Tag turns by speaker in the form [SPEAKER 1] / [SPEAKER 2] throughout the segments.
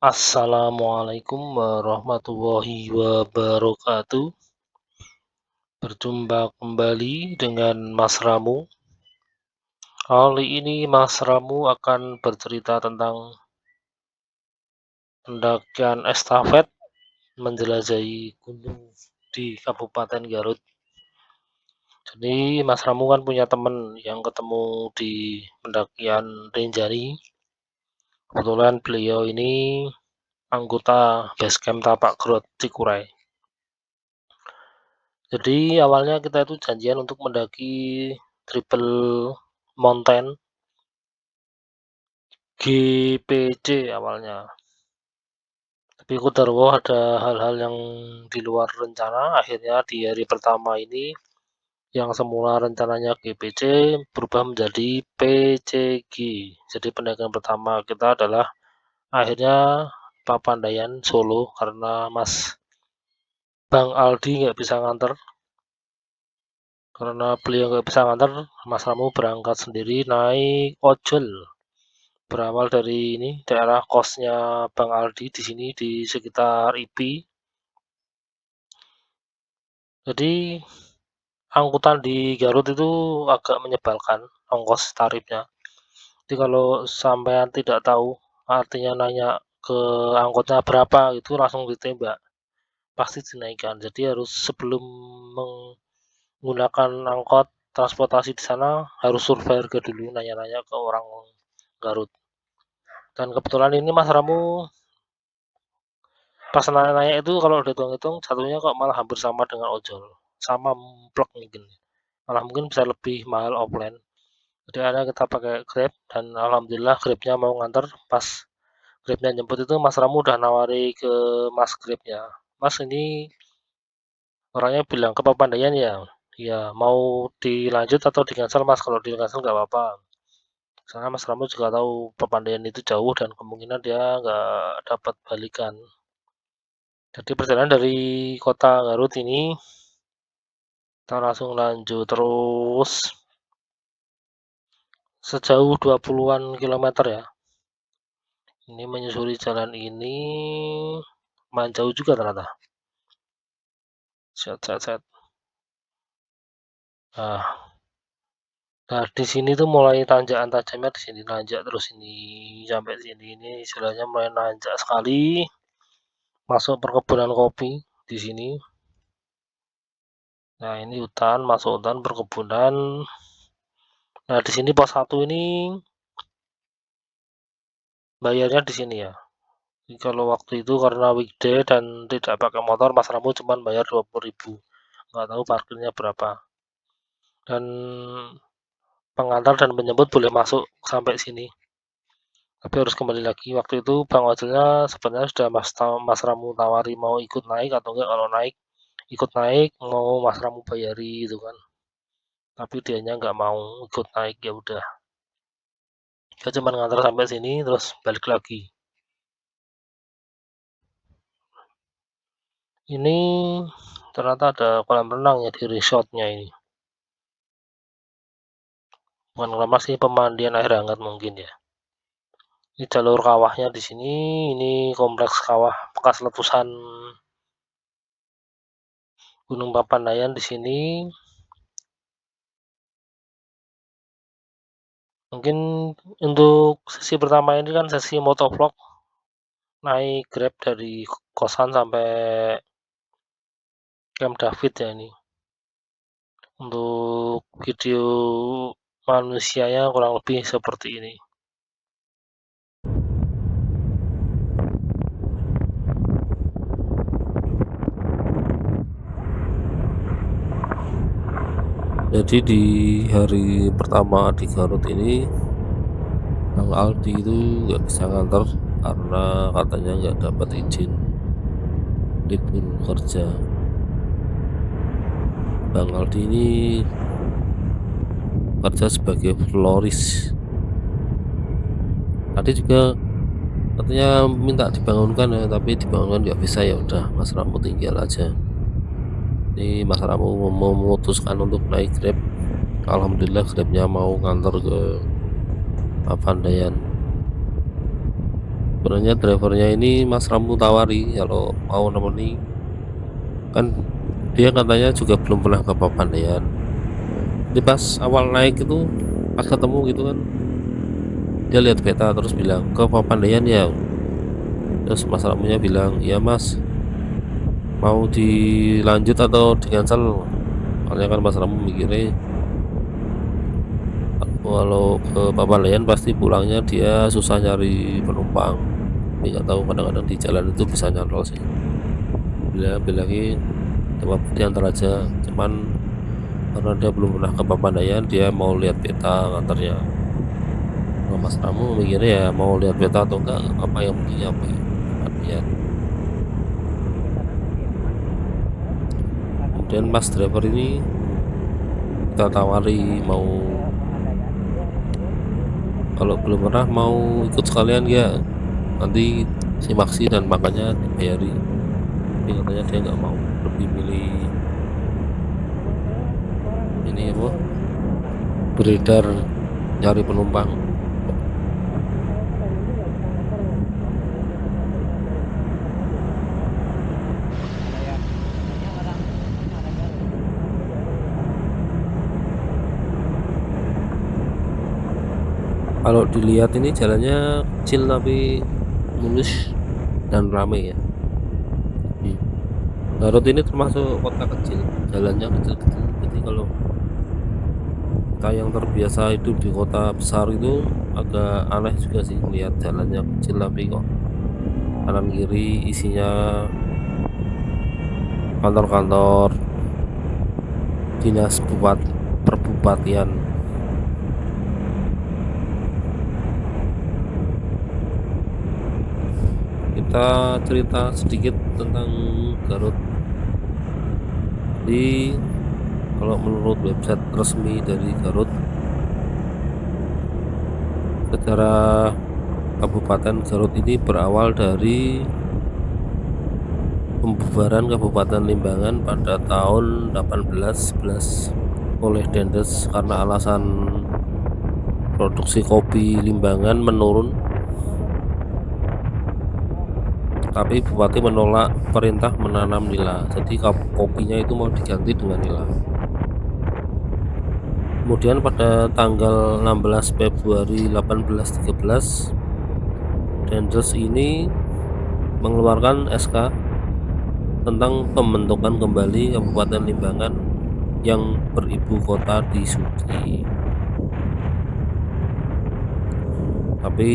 [SPEAKER 1] Assalamualaikum warahmatullahi wabarakatuh. Berjumpa kembali dengan Mas Ramu. Kali ini Mas Ramu akan bercerita tentang pendakian estafet menjelajahi gunung di Kabupaten Garut. Jadi Mas Ramu kan punya teman yang ketemu di pendakian Rinjani. Kebetulan beliau ini anggota Basecamp Tapak Grot Cikuray. Jadi awalnya kita itu janjian untuk mendaki Triple Mountain GPC awalnya. Tapi qadarullah ada hal-hal yang di luar rencana. Akhirnya di hari pertama ini yang semula rencananya GPC berubah menjadi PCG. Jadi pendakian pertama kita adalah akhirnya Papandayan Solo karena Bang Aldi nggak bisa nganter. Karena beliau nggak bisa nganter, Mas Ramu berangkat sendiri naik ojol. Berawal dari ini daerah kosnya Bang Aldi di sini di sekitar IP. Jadi angkutan di Garut itu agak menyebalkan ongkos tarifnya. Jadi kalau sampean tidak tahu, artinya nanya ke angkotnya berapa itu langsung ditembak, pasti dinaikkan. Jadi harus sebelum menggunakan angkot transportasi di sana harus survei harga dulu, nanya-nanya ke orang Garut. Dan kebetulan ini Mas Ramu pas nanya-nanya itu kalau udah hitung-hitung satunya kok malah hampir sama dengan ojol, sama plek mungkin, malah mungkin bisa lebih mahal offline. Jadi akhirnya kita pakai Grab dan alhamdulillah Grabnya mau nganter. Pas Grabnya jemput itu Mas Ramu udah nawari ke Mas Grabnya, Mas ini orangnya bilang ke Papandayan ya, ya mau dilanjut atau di cancel Mas, kalau di cancel nggak apa-apa. Soalnya Mas Ramu juga tahu Papandayan itu jauh dan kemungkinan dia nggak dapat balikan. Jadi perjalanan dari kota Garut ini kita langsung lanjut terus sejauh 20-an kilometer ya. Ini menyusuri jalan ini lumayan jauh juga ternyata. Set set set. Nah, nah di sini tuh mulai tanjakan tajamnya di sini nanjak terus ini sampai sini ini istilahnya mulai nanjak sekali. Masuk perkebunan kopi di sini. Nah, ini hutan, masuk hutan perkebunan. Nah, di sini pos 1 ini bayarnya di sini ya. Jadi kalau waktu itu karena weekday dan tidak pakai motor, Mas Ramu cuma bayar 20.000. Nggak tahu parkirnya berapa. Dan pengantar dan penjemput boleh masuk sampai sini. Tapi harus kembali lagi. Waktu itu Bang ojolnya sebenarnya sudah Mas Ramu tawari mau ikut naik atau enggak, kalau naik ikut naik, mau Mas Ramu bayari gitu kan. Tapi dianya nggak mau ikut naik, ya udah. Dia cuma ngantar sampai sini terus balik lagi. Ini ternyata ada kolam renang ya di resortnya ini. Bukan kolam sih, pemandian air hangat mungkin ya. Ini jalur kawahnya di sini. Ini kompleks kawah bekas letusan Gunung Papandayan di sini. Mungkin untuk sesi pertama ini kan sesi motovlog, naik Grab dari kosan sampai Camp David ya ini. Untuk video manusianya kurang lebih seperti ini. Jadi di hari pertama di Garut ini Bang Aldi itu nggak bisa nganter karena katanya nggak dapat izin libur kerja. Bang Aldi ini kerja sebagai floris. Tadi juga katanya minta dibangunkan ya, tapi dibangunkan nggak bisa, ya udah Mas Ramu tinggal aja. Ini Mas Ramu memutuskan untuk naik Grab. Alhamdulillah Grabnya mau nganter ke Papandayan.
[SPEAKER 2] Sebenarnya drivernya ini Mas Ramu tawari kalau mau nemeni, kan dia katanya juga belum pernah ke Papandayan. Jadi pas awal naik itu, pas ketemu gitu kan, dia lihat peta terus bilang, "Ke Papandayan ya?" Terus Mas Ramunya bilang, "Iya Mas, mau dilanjut atau di-cancel?" Soalnya kan Mas Ramu mikirnya kalau ke Papandayan pasti pulangnya dia susah nyari penumpang. Tapi nggak tahu kadang-kadang di jalan itu bisa nyantol sih. Bilangin coba diantar aja, cuman karena dia belum pernah ke Papandayan, dia mau lihat peta nganternya. Kalau Mas Ramu mikirnya ya mau lihat peta atau enggak apa, yang penting nyampe Papandayan. Kemudian Mas driver ini kita tawari mau, kalau belum pernah mau ikut sekalian ya, nanti simaksi dan makannya dibayari. Tapi katanya dia nggak mau, lebih milih ini apa, beredar nyari penumpang. Kalau dilihat ini jalannya kecil tapi mulus dan ramai ya. Garut ini termasuk kota kecil, jalannya kecil-kecil. Jadi kalau kita yang terbiasa hidup di kota besar itu agak aneh juga sih lihat jalannya kecil tapi kok kanan kiri isinya kantor-kantor dinas perbupatian. Kita cerita sedikit tentang Garut. Jadi kalau menurut website resmi dari Garut, sejarah Kabupaten Garut ini berawal dari pembubaran Kabupaten Limbangan pada tahun 1811 oleh Dendes karena alasan produksi kopi Limbangan menurun. Tapi bupati menolak perintah menanam nila, jadi kopinya itu mau diganti dengan nila. Kemudian pada tanggal 16 Februari 1813, Dendes ini mengeluarkan SK tentang pembentukan kembali Kabupaten Limbangan yang beribu kota di Suci. Tapi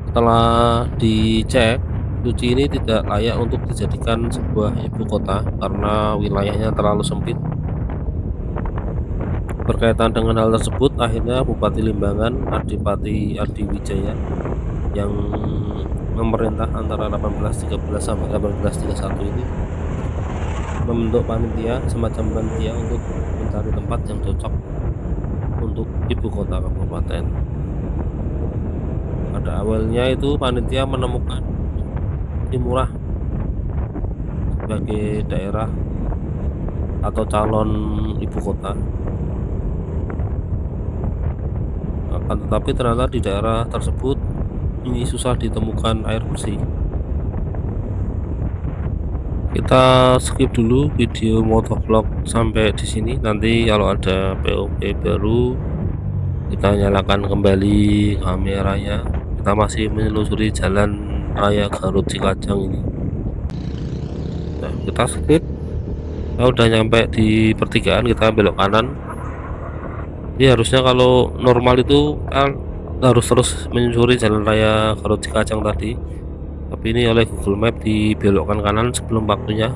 [SPEAKER 2] setelah dicek, Suci ini tidak layak untuk dijadikan sebuah ibu kota karena wilayahnya terlalu sempit. Berkaitan dengan hal tersebut, akhirnya Bupati Limbangan Adipati Adiwijaya yang memerintah antara 1813 sampai 1831 ini membentuk panitia, semacam panitia untuk mencari tempat yang cocok untuk ibu kota kabupaten. Pada awalnya itu panitia menemukan Timurah sebagai daerah atau calon ibu kota. Akan tetapi ternyata di daerah tersebut ini susah ditemukan air bersih. Kita skip dulu video motovlog sampai di sini. Nanti kalau ada POV baru kita nyalakan kembali kameranya. Kita masih menelusuri jalan raya Garut Cikajang ini. Nah, kita skip. Kita udah nyampe di pertigaan, kita belok kanan. Jadi harusnya kalau normal itu kan harus terus menyusuri jalan raya Garut Cikajang tadi. Tapi ini oleh Google Map dibelokkan kanan sebelum waktunya.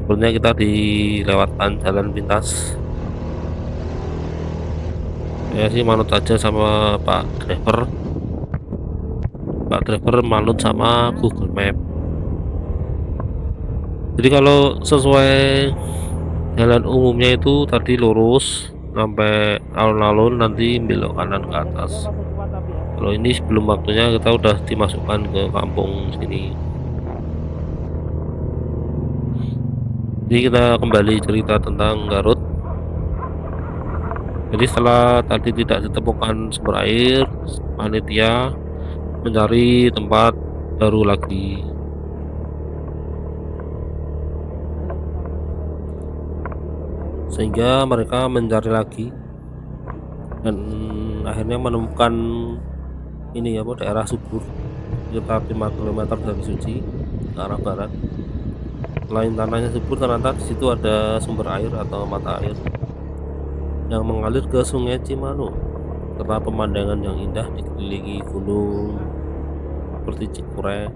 [SPEAKER 2] Sebenarnya kita dilewatkan jalan pintas. Ya sih manut aja sama Pak driver. Pak driver manut sama Google Map. Jadi kalau sesuai jalan umumnya itu tadi lurus sampai alun-alun, nanti belok kanan ke atas. Kalau ini sebelum waktunya kita udah dimasukkan ke kampung sini. Jadi kita kembali cerita tentang Garut. Jadi setelah tadi tidak ditemukan sumber air, panitia mencari tempat baru lagi. Sehingga mereka mencari lagi dan akhirnya menemukan ini apa, daerah subur sekitar 5 km dari Suci ke arah barat. Selain tanahnya subur, ternyata di situ ada sumber air atau mata air yang mengalir ke Sungai Cimanuk, serta pemandangan yang indah dikelilingi gunung seperti Cikure,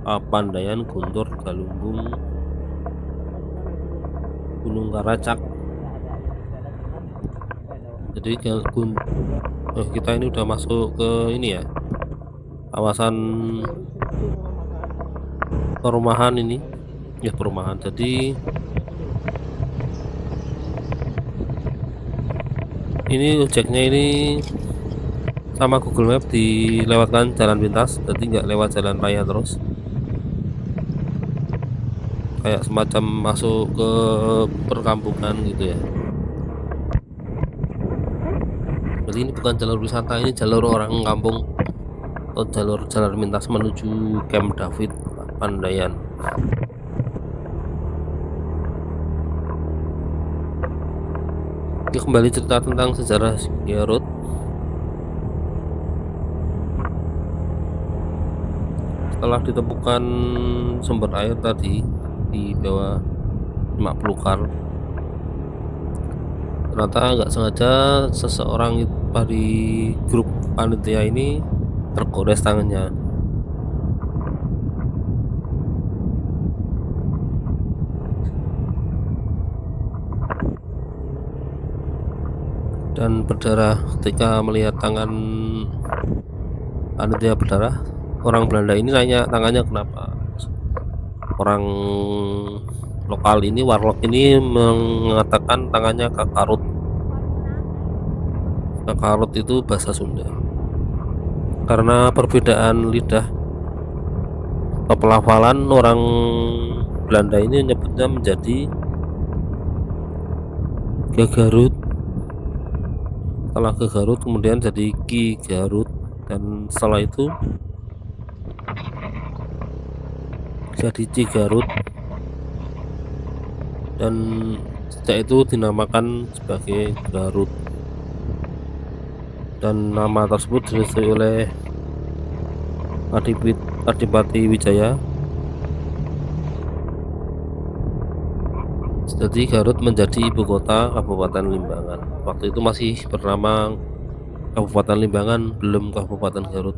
[SPEAKER 2] Papandayan, Guntur, Galunggung, Gunung Karacak. Jadi kita ini udah masuk ke ini ya, kawasan perumahan ini ya, perumahan. Jadi ini objeknya ini sama Google Map dilewatkan jalan pintas, jadi nggak lewat jalan raya terus, kayak semacam masuk ke perkampungan gitu ya. Jadi ini bukan jalur wisata, ini jalur orang kampung atau jalur jalan pintas menuju Camp David Pandayan. Oke, kembali cerita tentang sejarah Garut. Setelah ditemukan sumber air tadi di bawah Mak Pelukar, ternyata nggak sengaja seseorang dari grup panitia ini tergores tangannya. Dan berdarah. Ketika melihat tangan panitia berdarah, orang Belanda ini nanya tangannya kenapa. Orang lokal ini, warlock ini, mengatakan tangannya kakarut. Kakarut itu bahasa Sunda. Karena perbedaan lidah atau pelafalan, orang Belanda ini menyebutnya menjadi Gagarut. Setelah Gagarut kemudian jadi Ki Garut, dan setelah itu jadi Cigarut, dan sejak itu dinamakan sebagai Garut. Dan nama tersebut diresui oleh Adipati Wijaya. Jadi Garut menjadi ibu kota Kabupaten Limbangan. Waktu itu masih bernama Kabupaten Limbangan, belum Kabupaten Garut.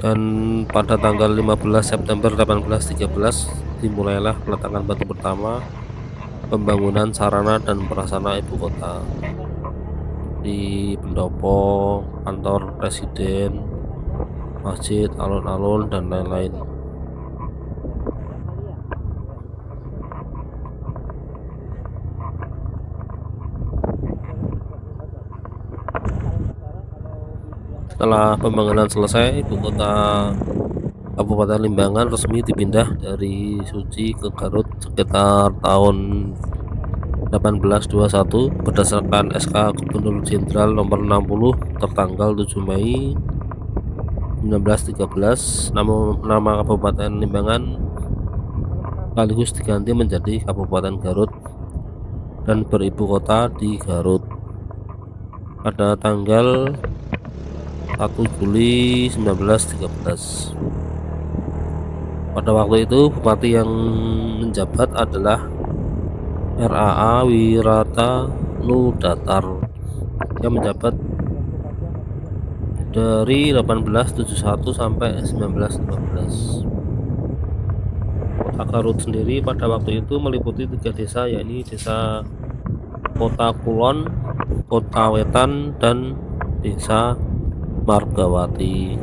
[SPEAKER 2] Dan pada tanggal 15 September 1813 dimulailah peletakan batu pertama pembangunan sarana dan prasarana ibu kota di pendopo, kantor presiden, masjid, alun-alun, dan lain-lain. Setelah pembangunan selesai, ibu kota Kabupaten Limbangan resmi dipindah dari Suci ke Garut sekitar tahun 1821 berdasarkan SK Gubernur Jenderal Nomor 60 tertanggal 7 Mei 1913. Nama Kabupaten Limbangan sekaligus diganti menjadi Kabupaten Garut dan beribu kota di Garut pada tanggal 1 Juli 1913. Pada waktu itu bupati yang menjabat adalah RAA Wirata Nudatar. Dia menjabat dari 1871 sampai 1915. Kota Garut sendiri pada waktu itu meliputi 3 desa, yakni Desa Kota Kulon, Kota Wetan, dan Desa Margawati.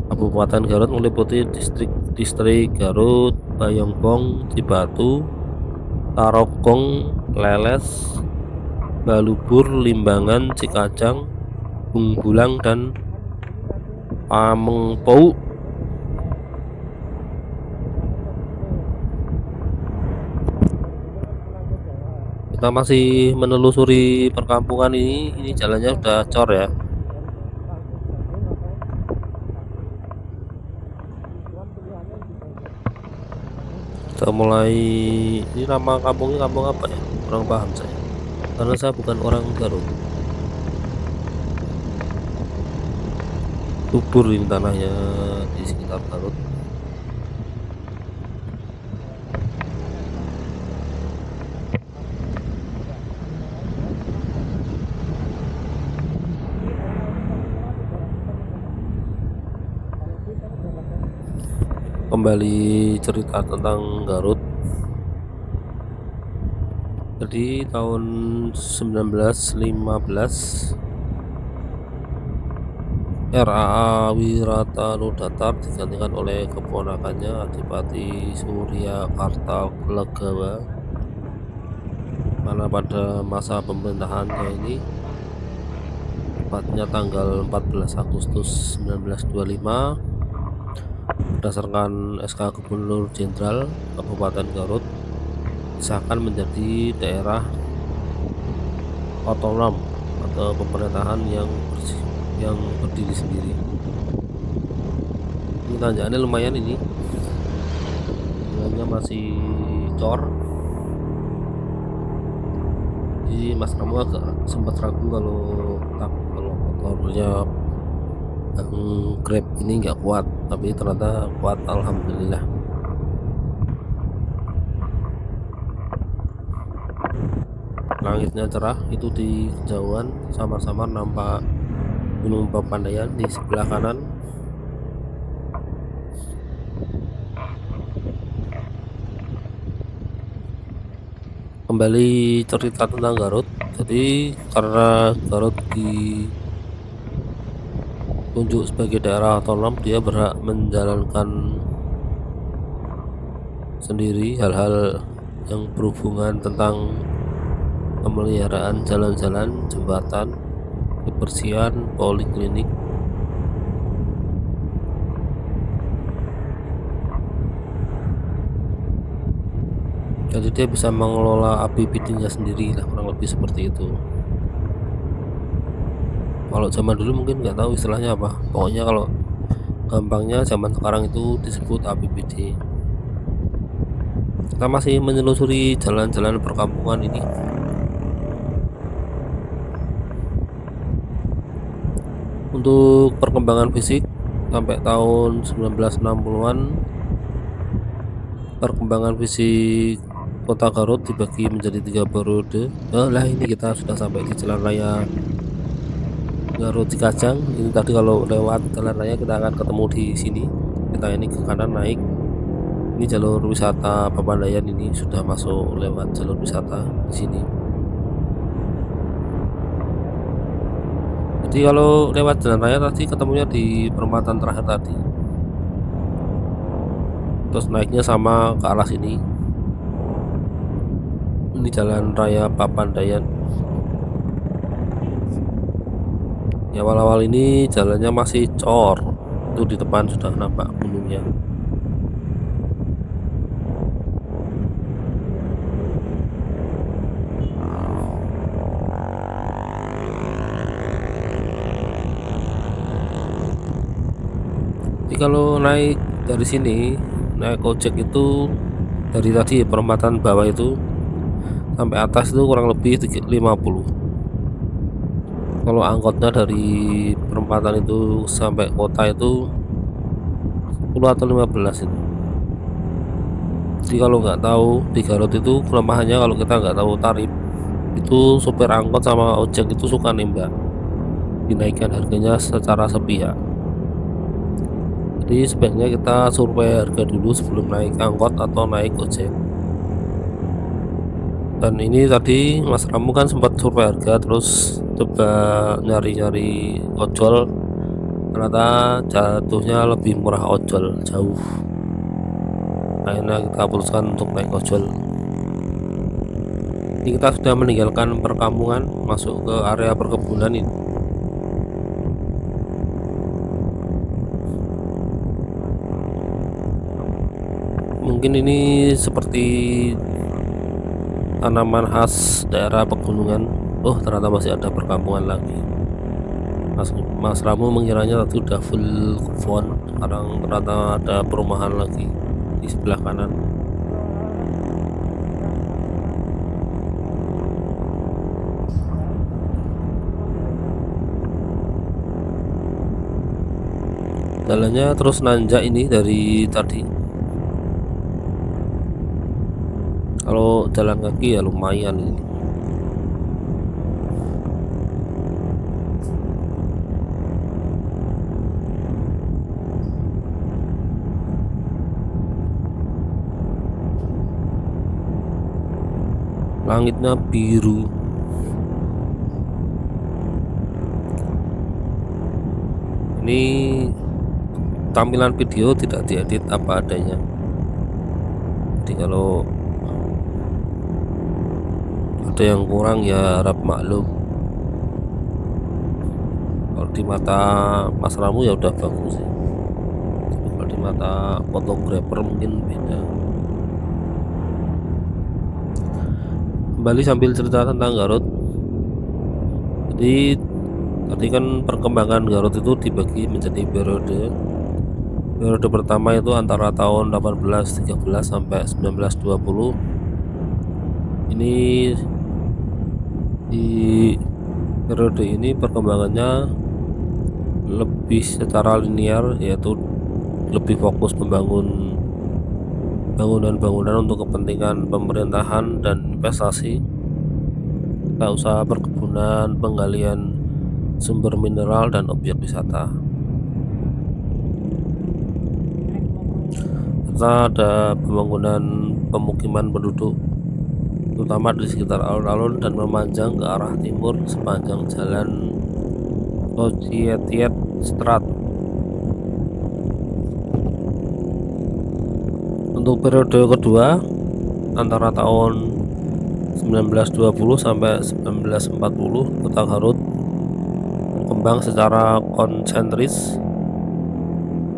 [SPEAKER 2] Kabupaten Garut meliputi distrik Garut, Bayongbong, Cibatu, Tarogong, Leles, Balubur, Limbangan, Cikajang, Bungbulang, dan Pamengpau. Kita masih menelusuri perkampungan ini jalannya udah cor ya. Kita mulai, ini nama kampungnya kampung apa ya? Kurang paham saya. Karena saya bukan orang Garut. Subur ini tanahnya di sekitar Garut. Kembali cerita tentang Garut. Jadi tahun 1915 RAA Wiratanudatar digantikan oleh keponakannya Adipati Surya Kartalegawa, mana pada masa pemerintahannya ini tepatnya tanggal 14 Agustus 1925 berdasarkan SK Gubernur Jenderal Kabupaten Garut disahkan menjadi daerah otonom atau pemerintahan yang berdiri sendiri. Ini tanjakannya lumayan, ini jalannya masih cor, jadi Mas Ramo agak sempat ragu kalau motornya yang Grab ini nggak kuat, tapi ternyata kuat, alhamdulillah. Langitnya cerah, itu di kejauhan samar-samar nampak Gunung Papandayan di sebelah kanan. Kembali cerita tentang Garut. Jadi karena Garut ditunjuk sebagai daerah otonom, dia berhak menjalankan sendiri hal-hal yang berhubungan tentang pemeliharaan jalan-jalan, jembatan, kebersihan, poliklinik. Jadi dia bisa mengelola APBD-nya sendiri lah, kurang lebih seperti itu. Kalau zaman dulu mungkin nggak tahu istilahnya apa, pokoknya kalau gampangnya zaman sekarang itu disebut APBD. Kita masih menelusuri jalan-jalan perkampungan ini. Untuk perkembangan fisik sampai tahun 1960-an, perkembangan fisik Kota Garut dibagi menjadi 3 periode. Ini kita sudah sampai di jalan raya Garut Cikajang. Ini tadi kalau lewat jalan raya kita akan ketemu di sini. Kita ini ke kanan naik. Ini jalur wisata Papandayan, ini sudah masuk lewat jalur wisata di sini. Jadi kalau lewat jalan raya tadi ketemunya di perempatan terakhir tadi. Terus naiknya sama ke arah sini. Ini jalan raya Papandayan. Ya, awal-awal ini jalannya masih cor. Itu di depan sudah nampak gunungnya. Jadi kalau naik dari sini, naik ojek itu dari tadi perempatan bawah itu sampai atas itu kurang lebih 50. Kalau angkotnya dari perempatan itu sampai kota itu 10 atau 15 itu. Jadi kalau nggak tahu di Garut itu kelemahannya, kalau kita nggak tahu tarif itu, sopir angkot sama ojek itu suka nembak, dinaikkan harganya secara sepihak. Jadi sebaiknya kita survei harga dulu sebelum naik angkot atau naik ojek. Dan ini tadi Mas Ramu kan sempat survei harga, terus coba nyari-nyari ojol, ternyata jatuhnya lebih murah ojol jauh. Akhirnya kita putuskan untuk naik ojol. Ini kita sudah meninggalkan perkampungan, masuk ke area perkebunan ini. Mungkin ini seperti tanaman khas daerah pegunungan. Oh, ternyata masih ada perkampungan lagi. Mas Ramu mengiranya tadi udah full kebun, sekarang ternyata ada perumahan lagi di sebelah kanan. Jalannya terus nanjak ini dari tadi. Kalau jalan kaki ya lumayan ini. Langitnya biru. Ini tampilan video tidak diedit apa adanya. Jadi kalau ada yang kurang ya harap maklum. Kalau di mata Mas Ramu ya udah bagus sih. Tapi kalau di mata fotografer mungkin beda. Kembali sambil cerita tentang Garut. Jadi tadi kan perkembangan Garut itu dibagi menjadi periode. Periode pertama itu antara tahun 1813 sampai 1920. Ini di periode ini perkembangannya lebih secara linear, yaitu lebih fokus membangun bangunan-bangunan untuk kepentingan pemerintahan dan investasi, usaha perkebunan, penggalian sumber mineral dan objek wisata. Serta ada pembangunan pemukiman penduduk, terutama di sekitar alun-alun dan memanjang ke arah timur sepanjang jalan Societiet Straat. Untuk periode kedua antara tahun 1920 sampai 1940, Kota Garut berkembang secara konsentris.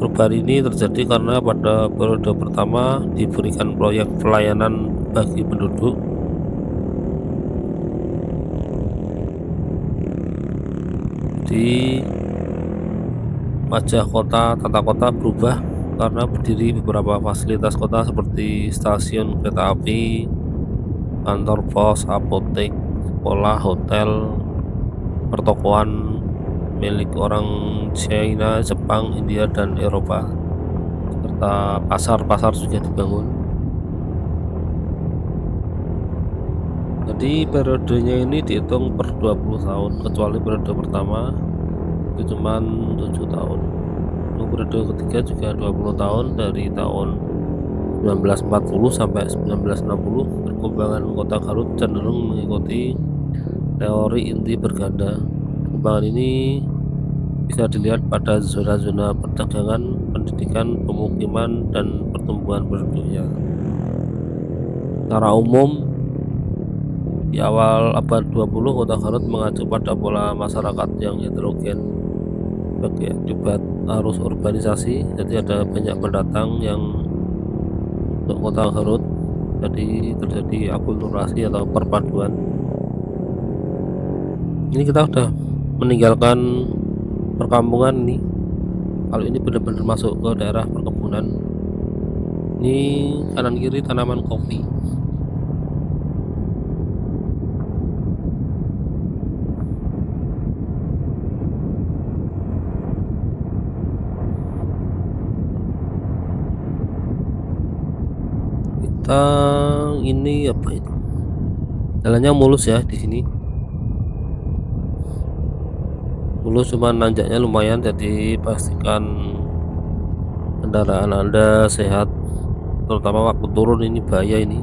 [SPEAKER 2] Perubahan ini terjadi karena pada periode pertama diberikan proyek pelayanan bagi penduduk. Di wajah kota, tata kota berubah karena berdiri beberapa fasilitas kota seperti stasiun kereta api, kantor pos, apotek, sekolah, hotel, pertokoan milik orang China, Jepang, India, dan Eropa, serta pasar-pasar juga dibangun. Jadi periodenya ini dihitung per 20 tahun, kecuali periode pertama itu cuma 7 tahun. Untuk periode ketiga juga 20 tahun, dari tahun 1940 sampai 1960. Perkembangan Kota Garut cenderung mengikuti teori inti berganda. Perkembangan ini bisa dilihat pada zona-zona perdagangan, pendidikan, pemukiman, dan pertumbuhan penduduknya. Secara umum, di awal abad 20 Kota Garut mengacu pada pola masyarakat yang heterogen sebagai akibat arus urbanisasi. Jadi ada banyak pendatang yang untuk Kota Garut, jadi terjadi akulturasi atau perpaduan. Ini kita udah meninggalkan perkampungan nih. Kalau ini benar-benar masuk ke daerah perkebunan. Ini kanan kiri tanaman kopi. Kita ini apa itu? Jalannya mulus ya di sini. Mulus, cuma nanjaknya lumayan, jadi pastikan kendaraan Anda sehat, terutama waktu turun. Ini bahaya ini.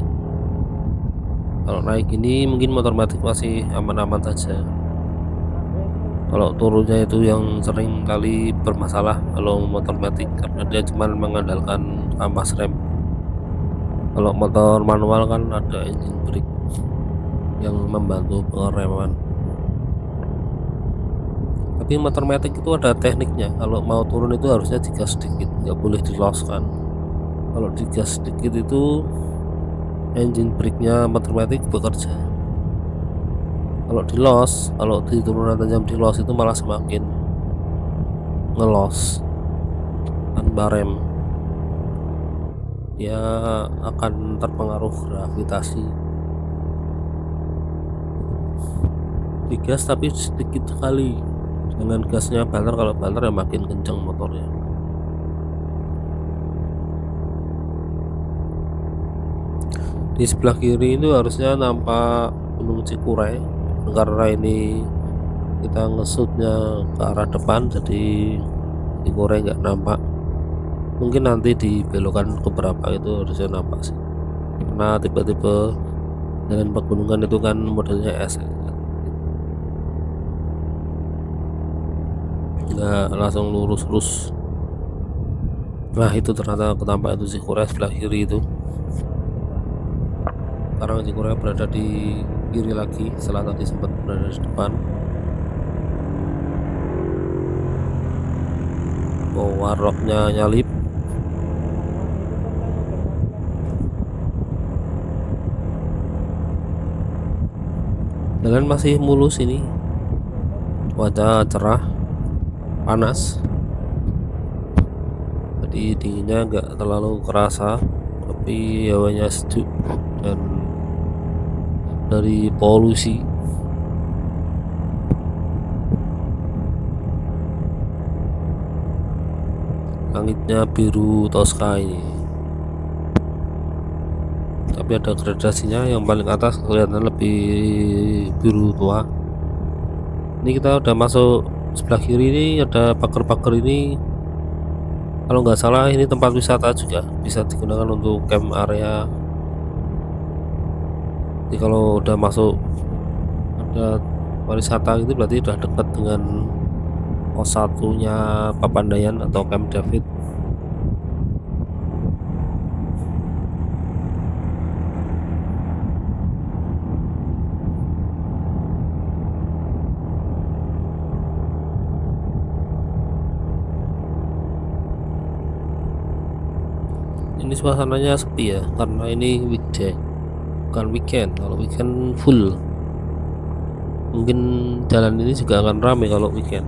[SPEAKER 2] Kalau naik ini mungkin motor matic masih aman-aman saja. Kalau turunnya itu yang sering kali bermasalah kalau motor matic, karena dia cuma mengandalkan ampas rem. Kalau motor manual kan ada engine brake yang membantu pengereman. Tapi motor matic itu ada tekniknya. Kalau mau turun itu harusnya digas sedikit, nggak boleh diloskan. Kalau digas sedikit itu engine brake-nya otomatis bekerja. Kalau di turunan tajam di los itu malah semakin ngelos tanpa rem, dia akan terpengaruh gravitasi. Digas tapi sedikit sekali, dengan gasnya balter. Kalau balter ya makin kencang motornya. Di sebelah kiri itu harusnya nampak Gunung Cikuray, karena ini kita ngesutnya ke arah depan jadi Cikuray nggak nampak. Mungkin nanti dibelokan ke berapa itu harusnya nampak sih, karena tiba-tiba jalan pegunungan itu kan modelnya S, nggak langsung lurus. Nah itu ternyata ketampak itu Cikuray sebelah kiri itu. Sekarang Cikuray berada di kiri lagi setelah tadi sempat berada di depan. Warlocknya nyalip. Jalan masih mulus ini, cuaca cerah, panas, jadi dinginnya nggak terlalu kerasa, tapi hawanya sejuk dan dari polusi. Langitnya biru toska ini, tapi ada gradasinya. Yang paling atas kelihatan lebih biru tua. Ini kita udah masuk sebelah kiri ini, ada pagar-pagar ini. Kalau nggak salah ini tempat wisata juga, bisa digunakan untuk camp area. Jadi kalau udah masuk ada wisata itu berarti udah dekat dengan pos satunya Papandayan atau Camp David. Ini suasananya sepi ya, karena ini weekday bukan weekend. Kalau weekend full, mungkin jalan ini juga akan ramai kalau weekend.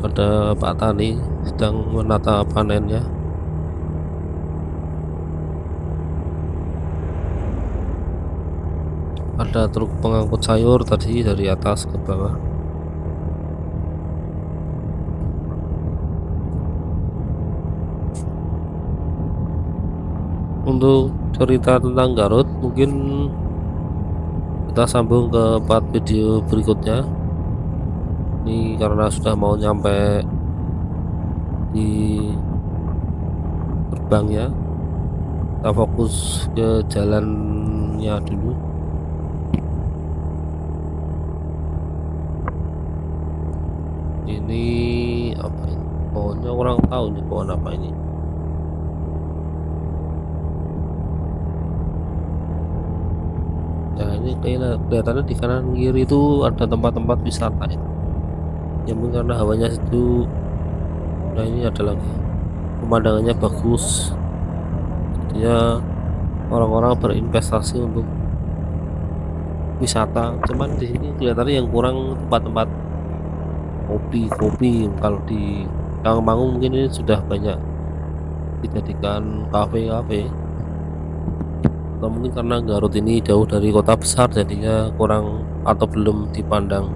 [SPEAKER 2] Ada Pak Tani sedang menata panennya. Ada truk pengangkut sayur tadi dari atas ke bawah. Untuk cerita tentang Garut mungkin kita sambung ke part video berikutnya. Ini karena sudah mau nyampe di gerbangnya, kita fokus ke jalannya dulu. Ini apa ini? Pohonnya kurang tahu nih pohon apa ini. Nah ini kelihatannya di kanan kiri itu ada tempat-tempat wisata ya. Ya mungkin karena hawanya sejuk. Nah ini ada lagi, pemandangannya bagus, jadinya orang-orang berinvestasi untuk wisata. Cuman di sini kelihatannya yang kurang tempat-tempat kopi. Kalau di Tawangmangu mungkin ini sudah banyak dijadikan kafe-kafe, atau mungkin karena Garut ini jauh dari kota besar jadinya kurang atau belum dipandang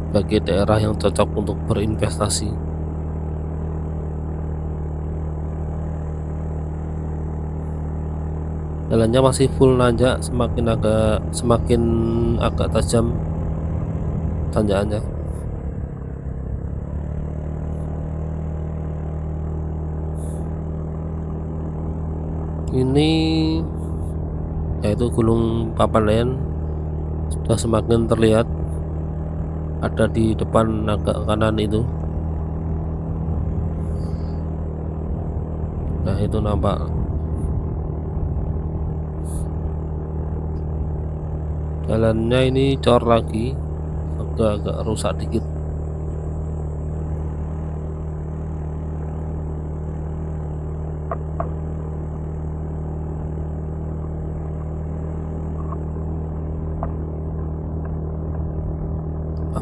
[SPEAKER 2] sebagai daerah yang cocok untuk berinvestasi. Jalannya masih full nanjak, semakin agak tajam tanjakannya. Ini yaitu Gunung Papandayan sudah semakin terlihat, ada di depan agak kanan itu. Nah itu nampak. Jalannya ini cor lagi, agak rusak dikit.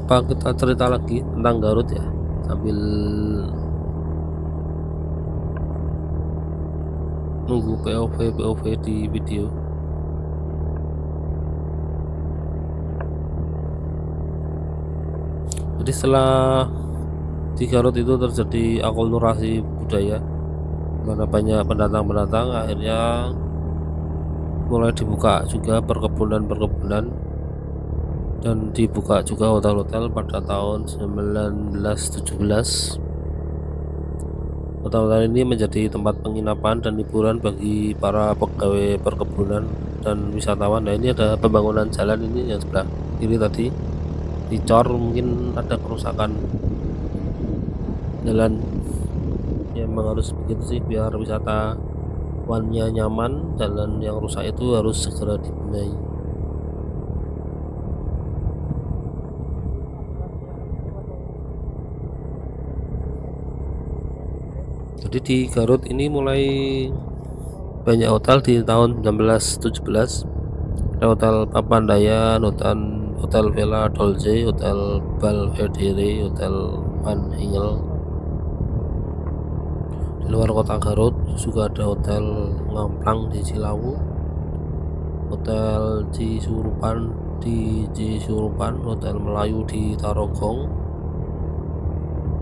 [SPEAKER 2] apa kita cerita lagi tentang Garut ya, sambil nunggu POV di video. Jadi setelah di Garut itu terjadi akulturasi budaya, mana banyak pendatang, akhirnya mulai dibuka juga perkebunan dan dibuka juga hotel-hotel pada tahun 1917. Hotel-hotel ini menjadi tempat penginapan dan hiburan bagi para pegawai perkebunan dan wisatawan. Nah, ini ada pembangunan jalan ini yang sebelah kiri tadi dicor, mungkin ada kerusakan jalan. Ya, memang harus begitu sih biar wisatawannya nyaman. Jalan yang rusak itu harus segera dibenahi. Jadi di Garut ini mulai banyak hotel di tahun 1917. Ada Hotel Papandayan, Hotel Villa Dolce, Hotel Belvedere, Hotel Van Hingel. Di luar kota Garut juga ada Hotel Ngamplang di Cilawu, Hotel Cisurupan di Cisurupan, Hotel Melayu di Tarogong,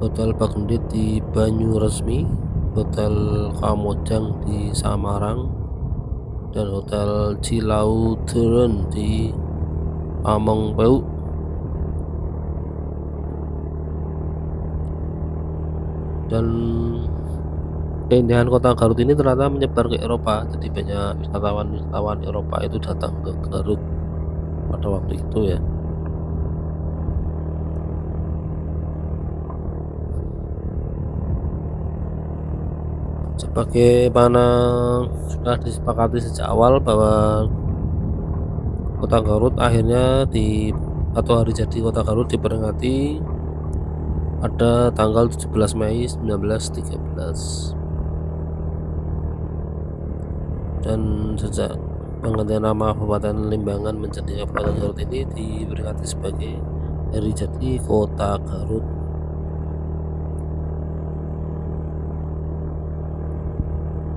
[SPEAKER 2] Hotel Bagendit di Banyuresmi, Hotel Kamojang di Samarang, dan Hotel Cilauderen di Pamengpeuk. Dan keindahan kota Garut ini ternyata menyebar ke Eropa, jadi banyak wisatawan Eropa itu datang ke Garut pada waktu itu ya. Sebagaimana sudah disepakati sejak awal bahwa kota Garut akhirnya atau hari jadi kota Garut diperingati pada tanggal 17 Mei 1913. Dan sejak penggantian nama Kabupaten Limbangan menjadi Kabupaten Garut ini diperingati sebagai hari jadi kota Garut.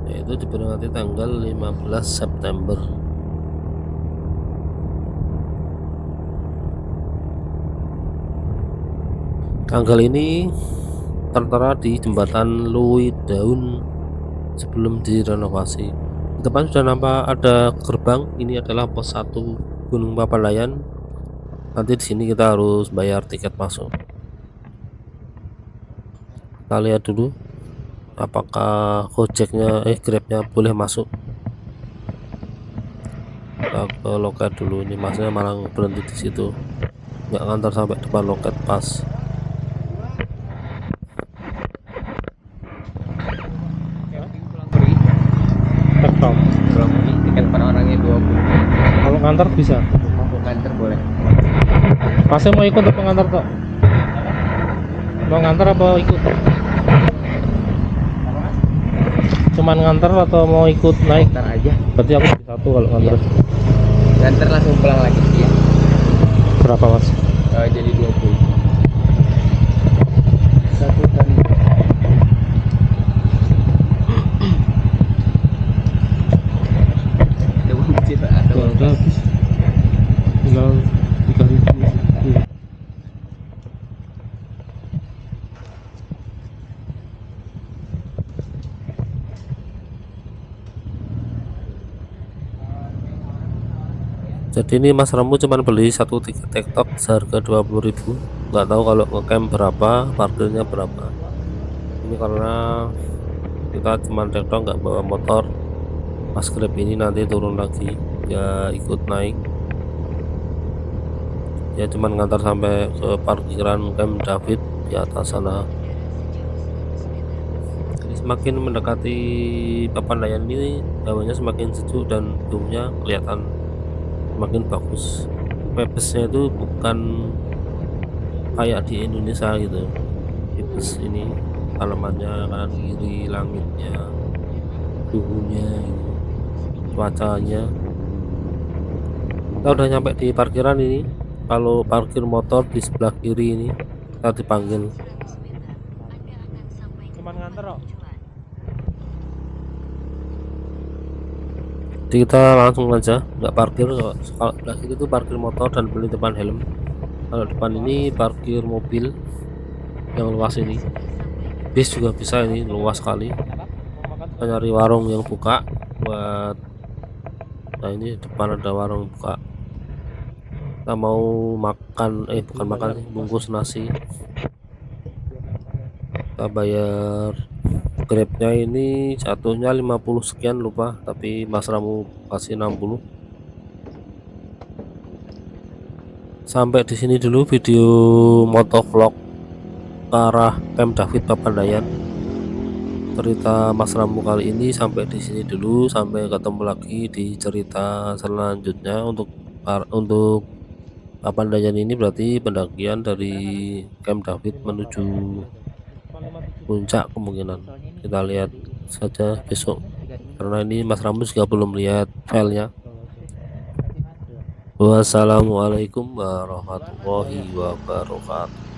[SPEAKER 2] Yaitu diperingati tanggal 15 September. Tanggal ini tertera di jembatan Louis Daun sebelum direnovasi. Di depan sudah nampak ada gerbang. Ini adalah pos 1 Gunung Papandayan. Nanti di sini kita harus bayar tiket masuk. Kita lihat dulu apakah Grabnya boleh masuk. Kita ke loket dulu. Ini masnya malah berhenti di situ, nggak ngantar sampai depan loket pas.
[SPEAKER 3] Tiket per orangnya 20.
[SPEAKER 1] Kalau ngantar bisa.
[SPEAKER 3] Mau nganter boleh.
[SPEAKER 1] Masnya mau ikut apa ngantar toh? Mau ngantar apa ikut? Cuman ngantar atau mau ikut naik?
[SPEAKER 3] Nganter aja.
[SPEAKER 1] Berarti aku beli satu kalau ngantar.
[SPEAKER 3] Nganter langsung pulang lagi ya.
[SPEAKER 1] Berapa mas?
[SPEAKER 3] Jadi 20. Satu kali.
[SPEAKER 1] Udah habis. Tinggal 3.000. Jadi ini Mas Ramu cuman beli satu tiket TikTok seharga 20.000. Nggak tahu kalau ngecamp berapa, parkirnya berapa. Ini karena kita cuman TikTok, nggak bawa motor. Mas Grab ini nanti turun lagi, ya ikut naik. Ya cuman ngantar sampai ke parkiran Camp David di atas sana. Jadi semakin mendekati Papandayan ini hawanya semakin sejuk dan gunungnya kelihatan semakin bagus. Pebesnya itu bukan kayak di Indonesia gitu. Pebes ini tanamannya kanan kiri, langitnya, suhunya gitu, cuacanya. Kita udah nyampe di parkiran ini.
[SPEAKER 2] kalau parkir motor di sebelah kiri ini kita dipanggil.
[SPEAKER 1] Cuman nganter kok.
[SPEAKER 2] Jadi kita langsung aja nggak parkir. Kalau sebelah kiri itu parkir motor dan beli depan helm. Kalau depan ini parkir mobil yang luas ini. Bis juga bisa, ini luas sekali. Kita nyari warung yang buka buat. Nah ini depan ada warung buka. Kita mau makan, bukan makan, bungkus nasi. Kita bayar grabnya ini jatuhnya 50 sekian, lupa, tapi Mas Ramu kasih 60. Sampai di sini dulu video motovlog ke arah Camp David Papandayan. Cerita Mas Ramu kali ini sampai di sini dulu, sampai ketemu lagi di cerita selanjutnya. Untuk Papandayan ini berarti pendakian dari Camp David menuju puncak kemungkinan. Kita lihat saja besok, karena ini Mas Ramu juga belum lihat filenya. Wassalamualaikum warahmatullahi wabarakatuh.